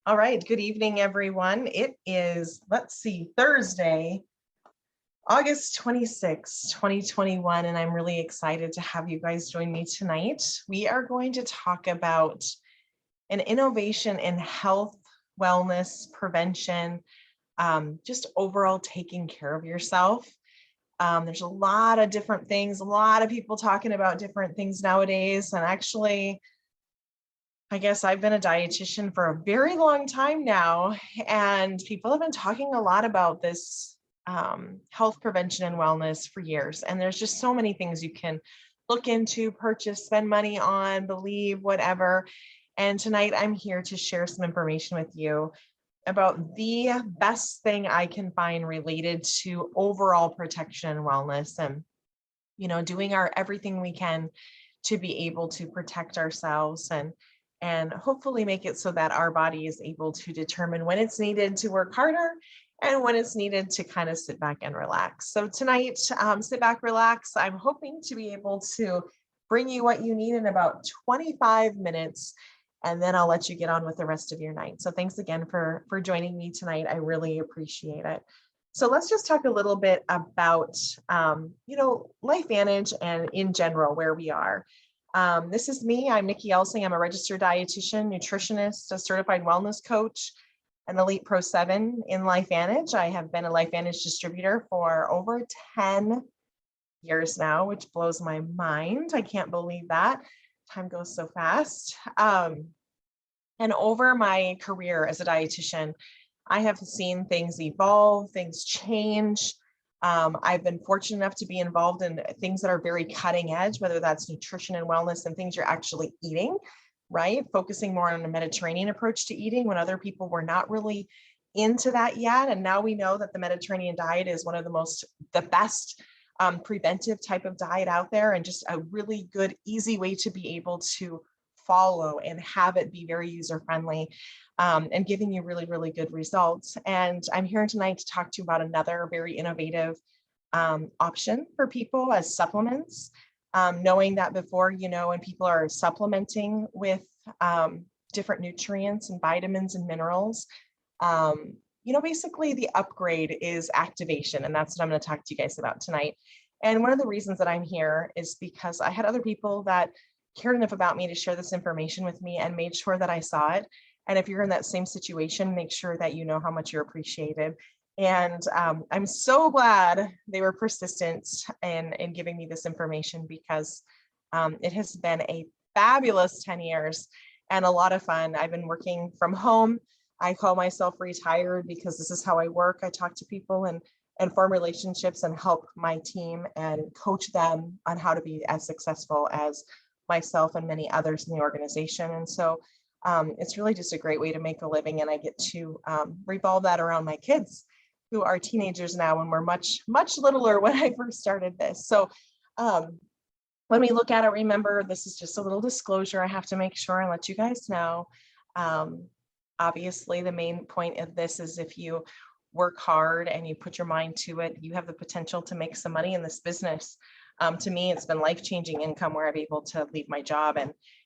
All right, good evening, everyone. It is, Thursday, August 26, 2021, and I'm really excited to have you guys join me tonight. We are going to talk about an innovation in health, wellness, prevention, just overall taking care of yourself. There's a lot of different things, a lot of people talking about different things nowadays, and actually, I guess I've been a dietitian for a very long time now, and people have been talking a lot about this health prevention and wellness for years. And there's just so many things you can look into, purchase, spend money on, believe, whatever. And tonight I'm here to share some information with you about the best thing I can find related to overall protection and wellness, and doing our everything we can to be able to protect ourselves and hopefully make it so that our body is able to determine when it's needed to work harder and when it's needed to kind of sit back and relax. So tonight, sit back, relax. I'm hoping to be able to bring you what you need in about 25 minutes, and then I'll let you get on with the rest of your night. So thanks again for joining me tonight. I really appreciate it. So let's just talk a little bit about, LifeVantage and in general, where we are. This is me. I'm Nikki Elsing. I'm a registered dietitian, nutritionist, a certified wellness coach, an Elite Pro 7 in LifeVantage. I have been a LifeVantage distributor for over 10 years now, which blows my mind. I can't believe that. Time goes so fast. And over my career as a dietitian, I have seen things evolve, things change. I've been fortunate enough to be involved in things that are very cutting edge, whether that's nutrition and wellness and things you're actually eating, right? Focusing more on a Mediterranean approach to eating when other people were not really into that yet. And now we know that the Mediterranean diet is one of the best preventive type of diet out there, and just a really good, easy way to be able to follow and have it be very user-friendly. And giving you really, really good results. And I'm here tonight to talk to you about another very innovative option for people as supplements. Knowing that before, when people are supplementing with different nutrients and vitamins and minerals, basically the upgrade is activation. And that's what I'm going to talk to you guys about tonight. And one of the reasons that I'm here is because I had other people that cared enough about me to share this information with me and made sure that I saw it. And if you're in that same situation, make sure that you know how much you're appreciated. And I'm so glad they were persistent in giving me this information, because it has been a fabulous 10 years and a lot of fun. I've been working from home. I call myself retired because this is how I work. I talk to people and form relationships and help my team and coach them on how to be as successful as myself and many others in the organization. And so it's really just a great way to make a living, and I get to revolve that around my kids, who are teenagers now and were much, much littler when I first started this. So when we look at it, remember, this is just a little disclosure I have to make sure and let you guys know. Obviously, the main point of this is if you work hard and you put your mind to it, you have the potential to make some money in this business. To me, it's been life-changing income where I'm able to leave my job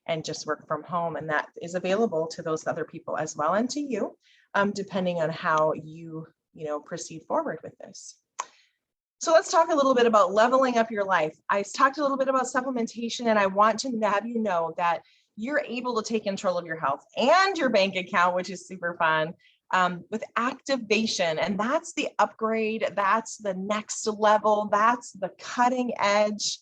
and just work from home. And that is available to those other people as well, and to you, depending on how you proceed forward with this. So let's talk a little bit about leveling up your life. I talked a little bit about supplementation, and I want to have you know that you're able to take control of your health and your bank account, which is super fun. With activation, and that's the upgrade, that's the next level, that's the cutting edge.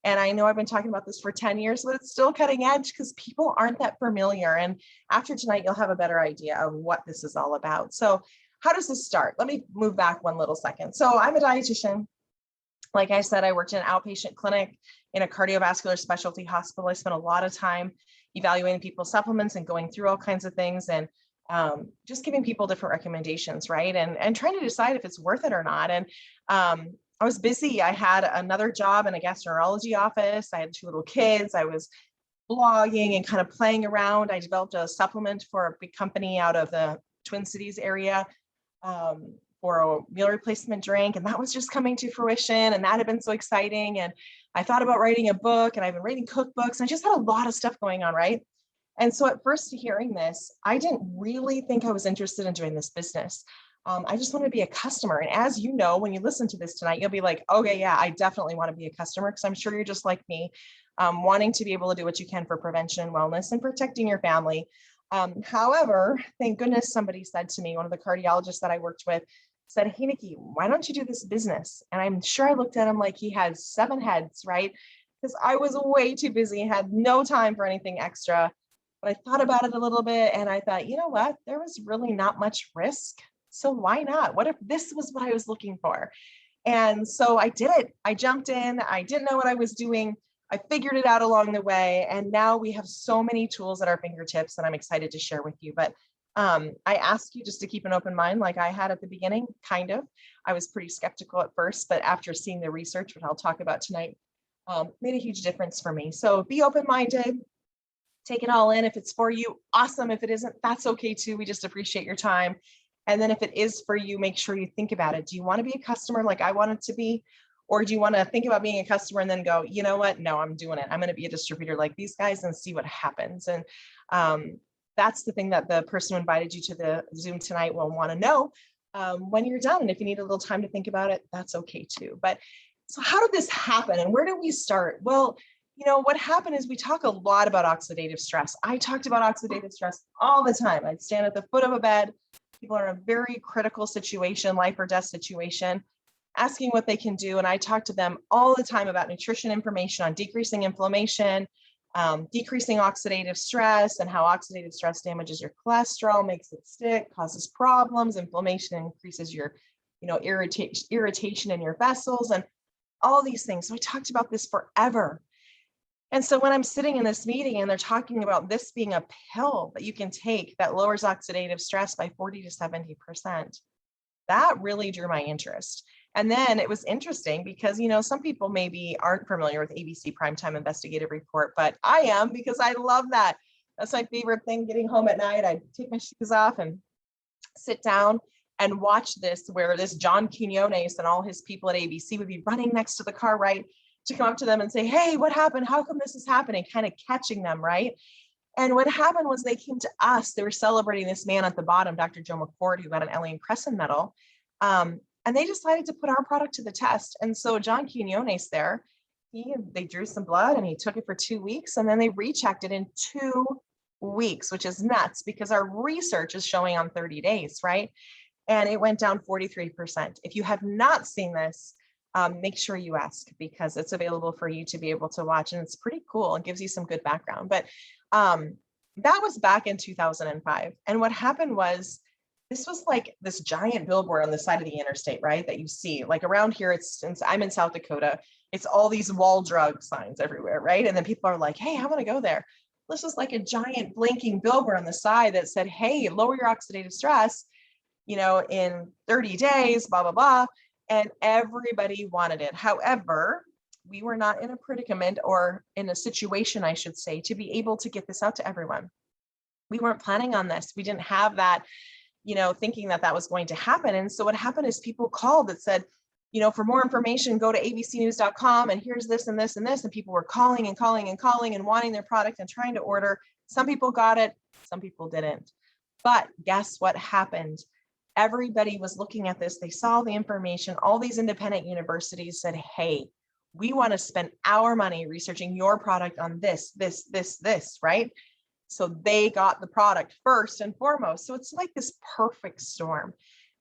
And I know I've been talking about this for 10 years, but it's still cutting edge because people aren't that familiar. And after tonight, you'll have a better idea of what this is all about. So how does this start? Let me move back one little second. So I'm a dietitian. Like I said, I worked in an outpatient clinic in a cardiovascular specialty hospital. I spent a lot of time evaluating people's supplements and going through all kinds of things, and just giving people different recommendations, right? And trying to decide if it's worth it or not. And I was busy. I had another job in a gastroenterology office. I had 2 little kids. I was blogging and kind of playing around. I developed a supplement for a big company out of the Twin Cities area for a meal replacement drink. And that was just coming to fruition. And that had been so exciting. And I thought about writing a book, and I've been writing cookbooks. And I just had a lot of stuff going on, right? And so at first hearing this, I didn't really think I was interested in doing this business. I just want to be a customer. And as you know, when you listen to this tonight, you'll be like, okay, yeah, I definitely want to be a customer, because I'm sure you're just like me, wanting to be able to do what you can for prevention and wellness and protecting your family. However, thank goodness somebody said to me, one of the cardiologists that I worked with said, hey, Nikki, why don't you do this business? And I'm sure I looked at him like he had 7 heads, right? Because I was way too busy, had no time for anything extra. But I thought about it a little bit and I thought, you know what, there was really not much risk. So why not? What if this was what I was looking for? And so I did it. I jumped in. I didn't know what I was doing. I figured it out along the way. And now we have so many tools at our fingertips that I'm excited to share with you. But I ask you just to keep an open mind, like I had at the beginning, kind of. I was pretty skeptical at first, but after seeing the research, which I'll talk about tonight, made a huge difference for me. So be open-minded, take it all in. If it's for you, awesome. If it isn't, that's okay too. We just appreciate your time. And then if it is for you, make sure you think about it. Do you want to be a customer like I wanted to be? Or do you want to think about being a customer and then go, you know what? No, I'm doing it. I'm going to be a distributor like these guys and see what happens. And that's the thing that the person who invited you to the Zoom tonight will want to know when you're done. And if you need a little time to think about it, that's okay too. But so how did this happen and where did we start? Well, you know, what happened is we talk a lot about oxidative stress. I talked about oxidative stress all the time. I'd stand at the foot of a bed. People are in a very critical situation, life or death situation, asking what they can do. And I talk to them all the time about nutrition information on decreasing inflammation, decreasing oxidative stress, and how oxidative stress damages your cholesterol, makes it stick, causes problems, inflammation increases your, irritation in your vessels and all these things. So I talked about this forever. And so when I'm sitting in this meeting and they're talking about this being a pill that you can take that lowers oxidative stress by 40 to 70%, that really drew my interest. And then it was interesting because, some people maybe aren't familiar with ABC Primetime Investigative Report, but I am because I love that. That's my favorite thing, getting home at night. I take my shoes off and sit down and watch this, where this John Quinones and all his people at ABC would be running next to the car, right, to come up to them and say, hey, what happened? How come this is happening? Kind of catching them, right? And what happened was they came to us. They were celebrating this man at the bottom, Dr. Joe McCord, who got an Ellie and Crescent medal. And they decided to put our product to the test. And so John Quinones there, they drew some blood and he took it for 2 weeks. And then they rechecked it in 2 weeks, which is nuts because our research is showing on 30 days, right? And it went down 43%. If you have not seen this, make sure you ask because it's available for you to be able to watch. And it's pretty cool. It gives you some good background. But that was back in 2005. And what happened was, this was like this giant billboard on the side of the interstate, right? That you see like around here, since I'm in South Dakota, it's all these wall drug signs everywhere, right? And then people are like, hey, I want to go there. This was like a giant blinking billboard on the side that said, hey, lower your oxidative stress, in 30 days, blah, blah, blah. And everybody wanted it. However, we were not in a predicament or in a situation, I should say, to be able to get this out to everyone. We weren't planning on this. We didn't have that, thinking that was going to happen. And so what happened is people called that said, for more information, go to abcnews.com and here's this and this and this. And people were calling and calling and calling and wanting their product and trying to order. Some people got it, some people didn't. But guess what happened? Everybody was looking at this. They saw the information. All these independent universities said, hey, we want to spend our money researching your product on this, right? So they got the product first and foremost. So it's like this perfect storm.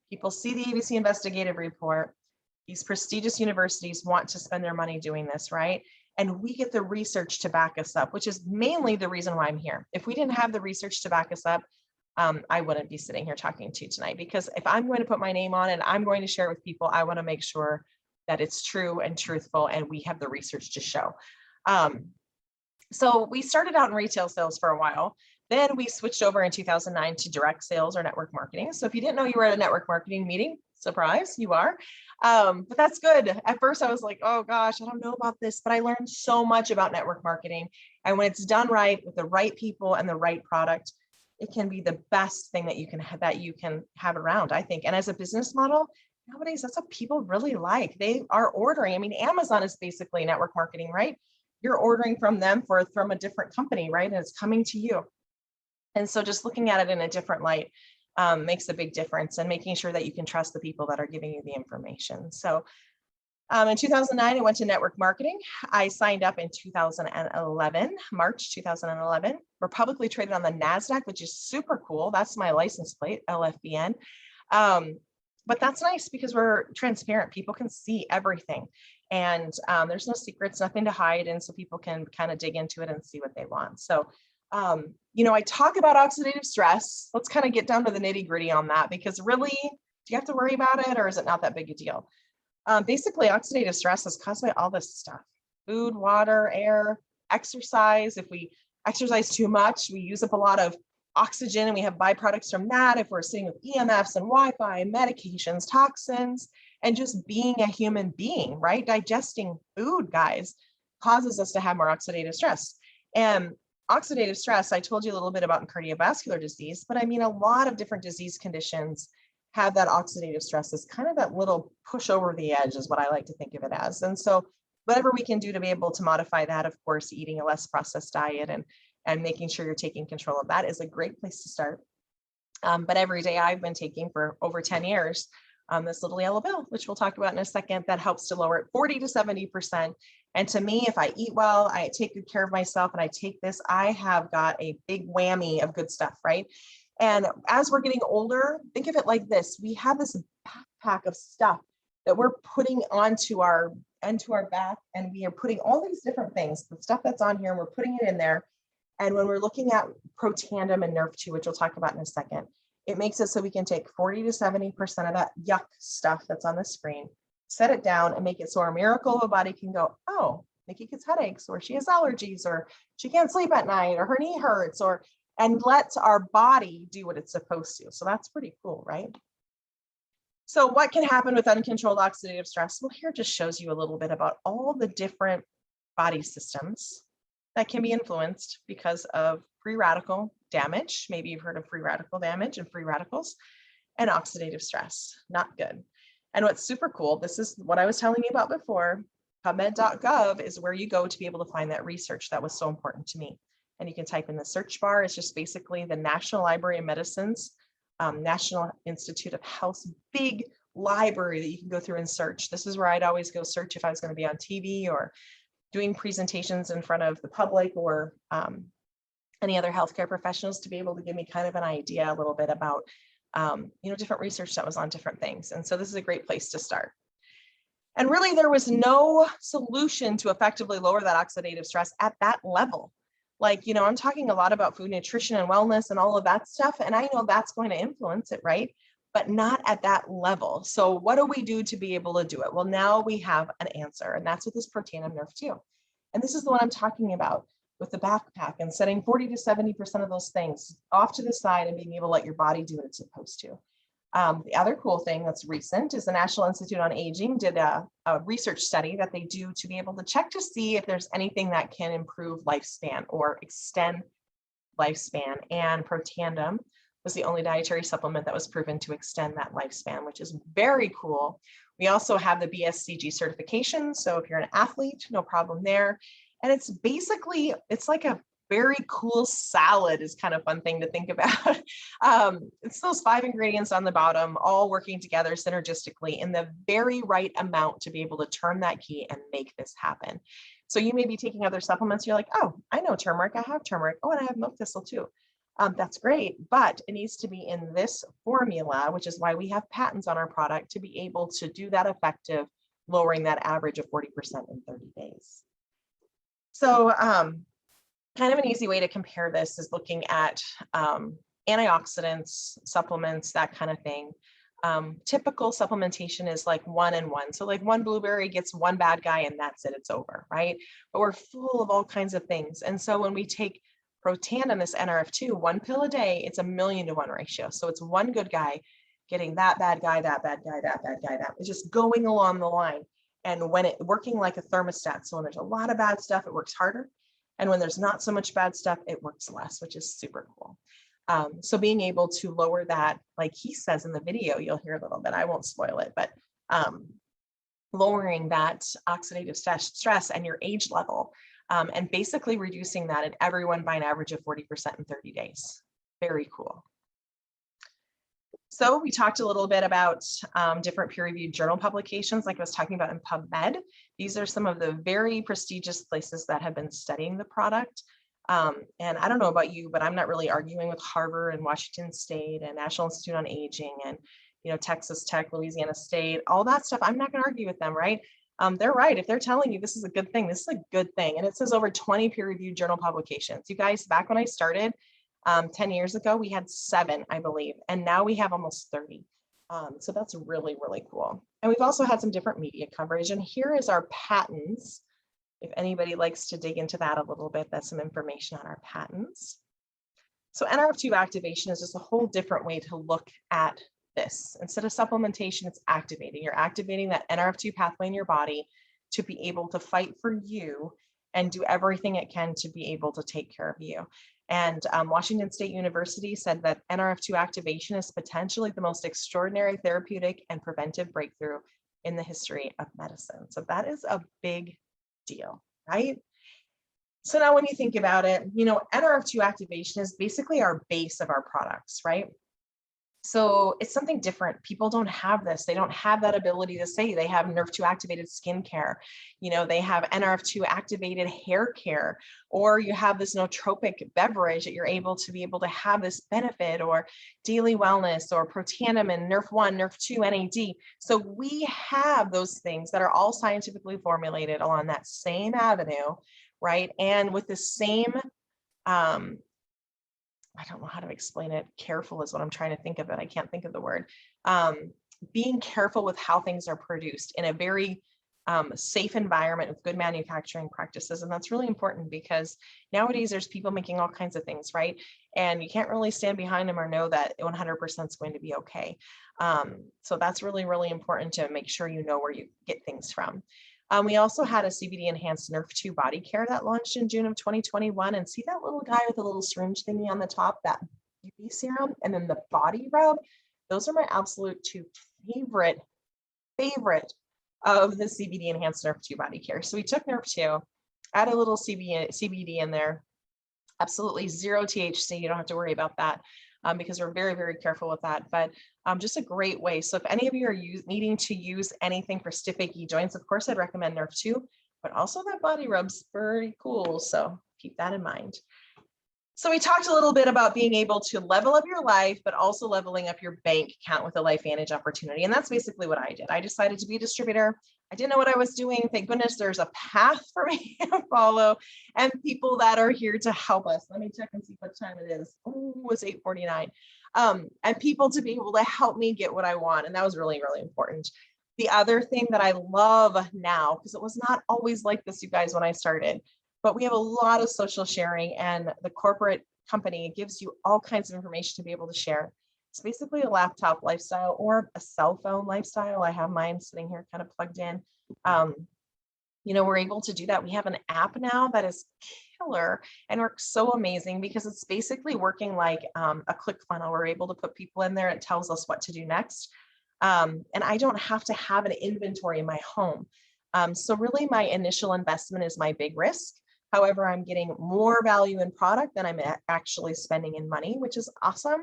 People see the ABC Investigative Report. These prestigious universities want to spend their money doing this, right? And we get the research to back us up, which is mainly the reason why I'm here. If we didn't have the research to back us up, I wouldn't be sitting here talking to you tonight, because if I'm going to put my name on it, I'm going to share it with people, I want to make sure that it's true and truthful and we have the research to show. So we started out in retail sales for a while. Then we switched over in 2009 to direct sales or network marketing. So if you didn't know you were at a network marketing meeting, surprise, you are. But that's good. At first I was like, oh gosh, I don't know about this, but I learned so much about network marketing. And when it's done right with the right people and the right product, it can be the best thing that you can have around, I think. And as a business model, nowadays, that's what people really like. They are ordering. I mean, Amazon is basically network marketing, right? You're ordering from them from a different company, right? And it's coming to you. And so just looking at it in a different light makes a big difference, and making sure that you can trust the people that are giving you the information. So in 2009, I went to network marketing. I signed up in 2011, March 2011. We're publicly traded on the NASDAQ, which is super cool. That's my license plate, LFBN. But that's nice because we're transparent. People can see everything. And there's no secrets, nothing to hide. And so people can kind of dig into it and see what they want. So, I talk about oxidative stress. Let's kind of get down to the nitty gritty on that, because really, do you have to worry about it, or is it not that big a deal? Basically, oxidative stress is caused by all this stuff: food, water, air, exercise. If we exercise too much, we use up a lot of oxygen, and we have byproducts from that. If we're sitting with EMFs and Wi-Fi, medications, toxins, and just being a human being, right? Digesting food, guys, causes us to have more oxidative stress. And oxidative stress, I told you a little bit about in cardiovascular disease, but I mean, a lot of different disease conditions have that oxidative stress as kind of that little push over the edge, is what I like to think of it as. And so whatever we can do to be able to modify that, of course, eating a less processed diet and making sure you're taking control of that is a great place to start. But every day I've been taking for over 10 years, this little yellow pill, which we'll talk about in a second, that helps to lower it 40 to 70%. And to me, if I eat well, I take good care of myself, and I take this, I have got a big whammy of good stuff, right? And as we're getting older, think of it like this: we have this backpack of stuff that we're putting onto our back, and we are putting all these different things, the stuff that's on here, and we're putting it in there. And when we're looking at Protandim and Nerve 2, which we'll talk about in a second, it makes it so we can take 40 to 70% of that yuck stuff that's on the screen, set it down, and make it so our miracle of a body can go, oh, Nikki gets headaches, or she has allergies, or she can't sleep at night, or her knee hurts, and let our body do what it's supposed to. So that's pretty cool, right? So what can happen with uncontrolled oxidative stress? Well, here just shows you a little bit about all the different body systems that can be influenced because of free radical damage. Maybe you've heard of free radical damage and free radicals, and oxidative stress. Not good. And what's super cool, this is what I was telling you about before, PubMed.gov is where you go to be able to find that research that was so important to me. And you can type in the search bar. It's just basically the National Library of Medicine's National Institute of Health's big library that you can go through and search. This is where I'd always go search if I was going to be on TV or doing presentations in front of the public, or any other healthcare professionals, to be able to give me kind of an idea a little bit about different research that was on different things. And so this is a great place to start. And really, there was no solution to effectively lower that oxidative stress at that level. Like, I'm talking a lot about food, nutrition, and wellness and all of that stuff. And I know that's going to influence it, right? But not at that level. So what do we do to be able to do it? Well, now we have an answer, and that's with this Protandim Nerve 2. And this is the one I'm talking about with the backpack, and setting 40 to 70% of those things off to the side and being able to let your body do what it's supposed to. The other cool thing that's recent is the National Institute on Aging did a research study that they do to be able to check to see if there's anything that can improve lifespan or extend lifespan. And Protandim was the only dietary supplement that was proven to extend that lifespan, which is very cool. We also have the BSCG certification. So if you're an athlete, no problem there. And it's basically, it's like a very cool salad, is kind of fun thing to think about. It's those 5 ingredients on the bottom, all working together synergistically in the very right amount to be able to turn that key and make this happen. So you may be taking other supplements. You're like, oh, I know turmeric. I have turmeric. Oh, and I have milk thistle too. That's great, but it needs to be in this formula, which is why we have patents on our product to be able to do that effective, lowering that average of 40% in 30 days. So kind of an easy way to compare this is looking at antioxidants, supplements, that kind of thing. Typical supplementation is like 1 and 1. So like one blueberry gets one bad guy and that's it, it's over, right? But we're full of all kinds of things. And so when we take Protandim, this NRF2, 1 pill a day, it's 1,000,000 to 1 ratio. So it's one good guy getting that bad guy, that bad guy, that bad guy, that. It's just going along the line. And when it working like a thermostat, so when there's a lot of bad stuff, it works harder. And when there's not so much bad stuff, it works less, which is super cool. So being able to lower that, like he says in the video, you'll hear a little bit, I won't spoil it, but lowering that oxidative stress and your age level, and basically reducing that in everyone by an average of 40% in 30 days. Very cool. So we talked a little bit about different peer-reviewed journal publications, like I was talking about in PubMed. These are some of the very prestigious places that have been studying the product. And I don't know about you, but I'm not really arguing with Harvard and Washington State and National Institute on Aging and, you know, Texas Tech, Louisiana State, all that stuff. I'm not going to argue with them, right? They're right. If they're telling you this is a good thing, this is a good thing. And it says over 20 peer-reviewed journal publications. You guys, back when I started 10 years ago, we had 7, I believe, and now we have almost 30. So that's really, really cool. And we've also had some different media coverage. And here is our patents. If anybody likes to dig into that a little bit, that's some information on our patents. So NRF2 activation is just a whole different way to look at this. Instead of supplementation, it's activating. You're activating that NRF2 pathway in your body to be able to fight for you and do everything it can to be able to take care of you. And Washington State University said that NRF2 activation is potentially the most extraordinary therapeutic and preventive breakthrough in the history of medicine. So that is a big deal, right? So now when you think about it, you know, NRF2 activation is basically our base of our products, right? So it's something different. People don't have this. They don't have that ability to say they have NRF2 activated skincare. You know, they have NRF2 activated hair care, or you have this nootropic beverage that you're able to have this benefit, or daily wellness, or protanamine, NRF1, NRF2, NAD. So we have those things that are all scientifically formulated along that same avenue, right? And with the same, I don't know how to explain it. Careful is what I'm trying to think of it. I can't think of the word. Being careful with how things are produced in a very safe environment with good manufacturing practices. And that's really important because nowadays there's people making all kinds of things, right? And you can't really stand behind them or know that 100% is going to be okay. So that's really, really important to make sure you know where you get things from. We also had a CBD enhanced NRF2 body care that launched in June of 2021. And see that little guy with a little syringe thingy on the top, that UV serum, and then the body rub. Those are my absolute 2 favorite of the CBD enhanced NRF2 body care. So we took NRF2, add a little CBD in there, absolutely 0 THC. You don't have to worry about that. Because we're very, very careful with that, but just a great way. So if any of you are needing to use anything for stiff, achy joints, of course, I'd recommend NRF2, but also that body rub's very cool. So keep that in mind. So we talked a little bit about being able to level up your life, but also leveling up your bank account with a LifeVantage opportunity. And that's basically what I did. I decided to be a distributor. I didn't know what I was doing. Thank goodness there's a path for me to follow and people that are here to help us. Let me check and see what time it is. Oh, it's 8:49. And people to be able to help me get what I want. And that was really, really important. The other thing that I love now, because it was not always like this, you guys, when I started, but we have a lot of social sharing, and the corporate company gives you all kinds of information to be able to share. It's basically a laptop lifestyle or a cell phone lifestyle. I have mine sitting here kind of plugged in. You know, we're able to do that. We have an app now that is killer and works so amazing because it's basically working like a click funnel. We're able to put people in there. It tells us what to do next. And I don't have to have an inventory in my home. So really my initial investment is my big risk. However, I'm getting more value in product than I'm actually spending in money, which is awesome.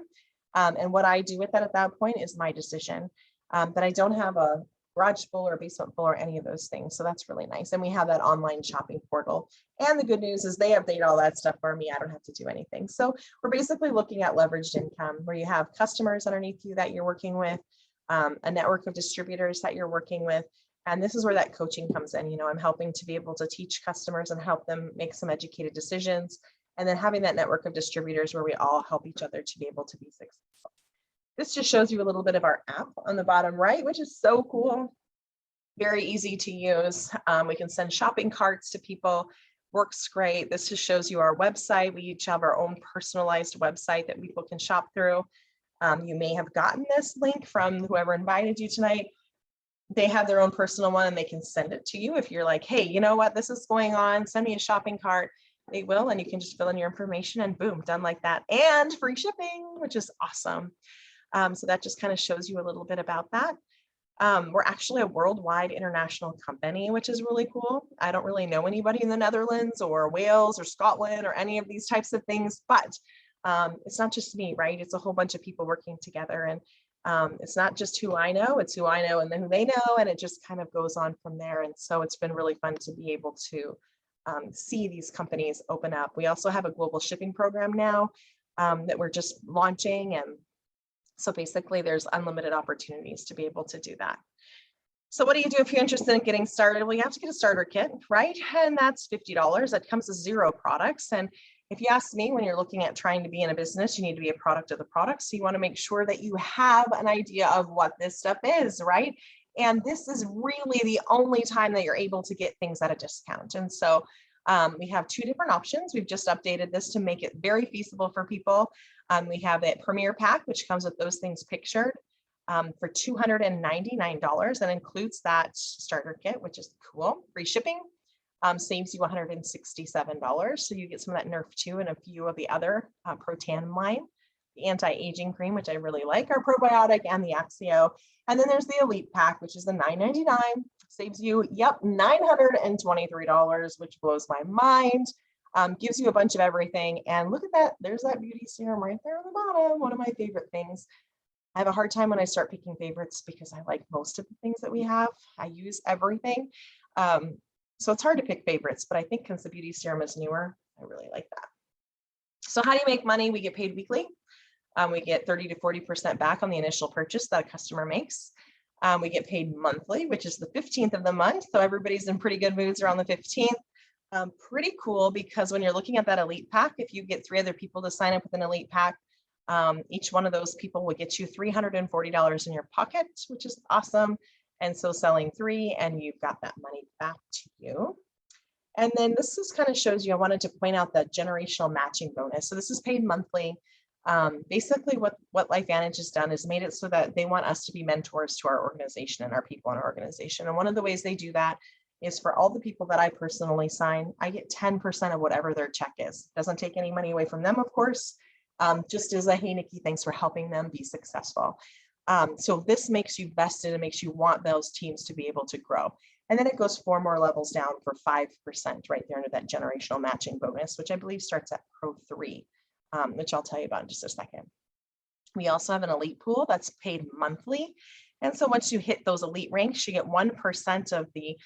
And what I do with that at that point is my decision. But I don't have a garage full or basement full or any of those things. So that's really nice. And we have that online shopping portal. And the good news is they update all that stuff for me. I don't have to do anything. So we're basically looking at leveraged income where you have customers underneath you that you're working with, a network of distributors that you're working with. And this is where that coaching comes in. You know, I'm helping to be able to teach customers and help them make some educated decisions. And then having that network of distributors where we all help each other to be able to be successful. This just shows you a little bit of our app on the bottom right, which is so cool. Very easy to use. We can send shopping carts to people. Works great. This just shows you our website. We each have our own personalized website that people can shop through. You may have gotten this link from whoever invited you tonight. They have their own personal one and they can send it to you. If you're like, hey, you know what, this is going on, send me a shopping cart, they will, and you can just fill in your information and boom, done like that. And free shipping, which is awesome. So that just kind of shows you a little bit about that. We're actually a worldwide international company, which is really cool. I don't really know anybody in the Netherlands or Wales or Scotland or any of these types of things, but It's not just me, right? It's a whole bunch of people working together, and it's not just who I know, it's who I know and then who they know, and it just kind of goes on from there. And so it's been really fun to be able to see these companies open up. We also have a global shipping program now that we're just launching, and so basically there's unlimited opportunities to be able to do that. So what do you do if you're interested in getting started? Well, you have to get a starter kit, right? And that's $50. That comes with 0 products. And if you ask me, when you're looking at trying to be in a business, you need to be a product of the product. So you want to make sure that you have an idea of what this stuff is, right? And this is really the only time that you're able to get things at a discount. And so we have 2 different options. We've just updated this to make it very feasible for people. We have a Premier Pack, which comes with those things pictured for $299 and includes that starter kit, which is cool. Free shipping, saves you $167. So you get some of that Nerf 2 and a few of the other Pro-Tan line, the anti-aging cream, which I really like, our probiotic, and the Axio. And then there's the Elite Pack, which is the $9.99, saves you, $923, which blows my mind. Gives you a bunch of everything. And look at that, there's that beauty serum right there on the bottom, one of my favorite things. I have a hard time when I start picking favorites because I like most of the things that we have. I use everything. So it's hard to pick favorites, but I think since the beauty serum is newer, I really like that. So how do you make money? We get paid weekly. We get 30 to 40% back on the initial purchase that a customer makes. We get paid monthly, which is the 15th of the month. So everybody's in pretty good moods around the 15th. Pretty cool, because when you're looking at that Elite Pack, if you get 3 other people to sign up with an Elite Pack, each one of those people will get you $340 in your pocket, which is awesome. And so selling 3 and you've got that money back to you. And then this is kind of shows you, I wanted to point out that generational matching bonus. So this is paid monthly. Basically what LifeVantage has done is made it so that they want us to be mentors to our organization and our people in our organization. And one of the ways they do that is for all the people that I personally sign, I get 10% of whatever their check is. Doesn't take any money away from them, of course. Just as a, hey, Nikki, thanks for helping them be successful. So this makes you vested and makes you want those teams to be able to grow. And then it goes 4 more levels down for 5% right there under that generational matching bonus, which I believe starts at Pro 3, which I'll tell you about in just a second. We also have an elite pool that's paid monthly. And so once you hit those elite ranks, you get 1% of the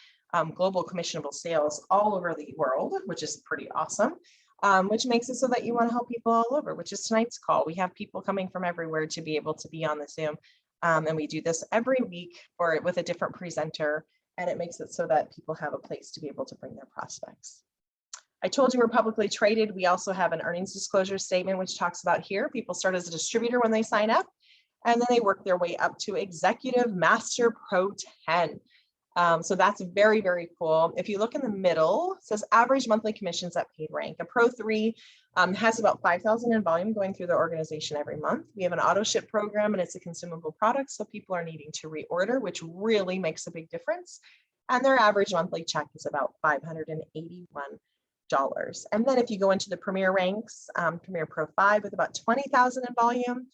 global commissionable sales all over the world, which is pretty awesome. Which makes it so that you want to help people all over, which is tonight's call. We have people coming from everywhere to be able to be on the Zoom. And we do this every week or with a different presenter, and it makes it so that people have a place to be able to bring their prospects. I told you we're publicly traded. We also have an earnings disclosure statement, which talks about here. People start as a distributor when they sign up, and then they work their way up to Executive Master Pro 10. So that's very, very cool. If you look in the middle, it says average monthly commissions at paid rank. A Pro 3 has about 5,000 in volume going through the organization every month. We have an auto ship program, and it's a consumable product, so people are needing to reorder, which really makes a big difference. And their average monthly check is about $581. And then if you go into the Premier ranks, Premier Pro 5 with about 20,000 in volume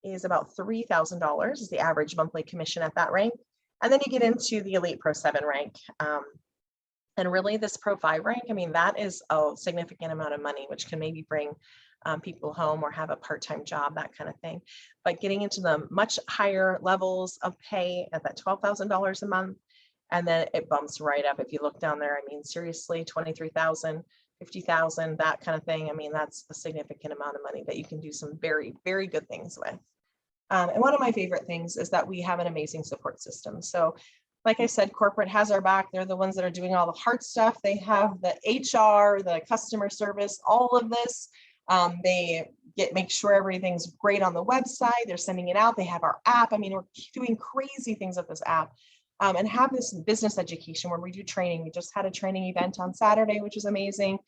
is about $3,000 is the average monthly commission at that rank. And then you get into the Elite Pro 7 rank. And really this Pro 5 rank, I mean, that is a significant amount of money, which can maybe bring people home or have a part-time job, that kind of thing. But getting into the much higher levels of pay at that $12,000 a month, and then it bumps right up. If you look down there, I mean, seriously, 23,000, 50,000, that kind of thing. I mean, that's a significant amount of money that you can do some very, very good things with. And one of my favorite things is that we have an amazing support system. So like I said, corporate has our back. They're the ones that are doing all the hard stuff. They have the HR, the customer service, all of this. They make sure everything's great on the website. They're sending it out. They have our app. I mean, we're doing crazy things with this app. And have this business education where we do training. We just had a training event on Saturday, which is amazing.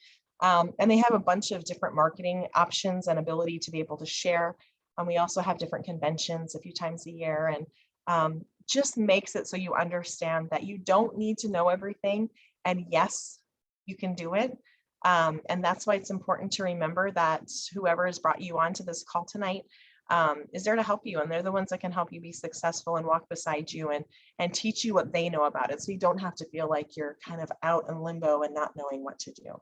And they have a bunch of different marketing options and ability to be able to share. And we also have different conventions a few times a year, and just makes it so you understand that you don't need to know everything. And yes, you can do it. And that's why it's important to remember that whoever has brought you onto this call tonight is there to help you. And they're the ones that can help you be successful and walk beside you and teach you what they know about it. So you don't have to feel like you're kind of out in limbo and not knowing what to do.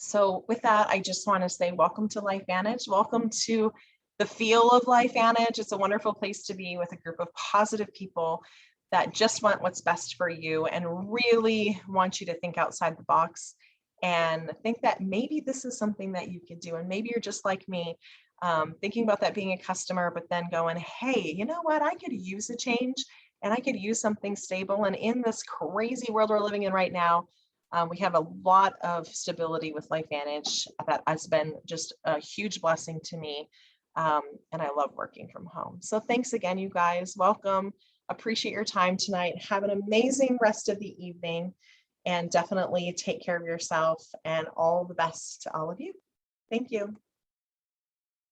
So with that, I just want to say welcome to LifeVantage. Welcome to the feel of LifeVantage. It's a wonderful place to be with a group of positive people that just want what's best for you and really want you to think outside the box and think that maybe this is something that you could do. And maybe you're just like me, thinking about that being a customer, but then going, hey, you know what? I could use a change and I could use something stable. And in this crazy world we're living in right now, we have a lot of stability with LifeVantage that has been just a huge blessing to me. And I love working from home. So thanks again, you guys. Welcome. Appreciate your time tonight. Have an amazing rest of the evening and definitely take care of yourself, and all the best to all of you. Thank you.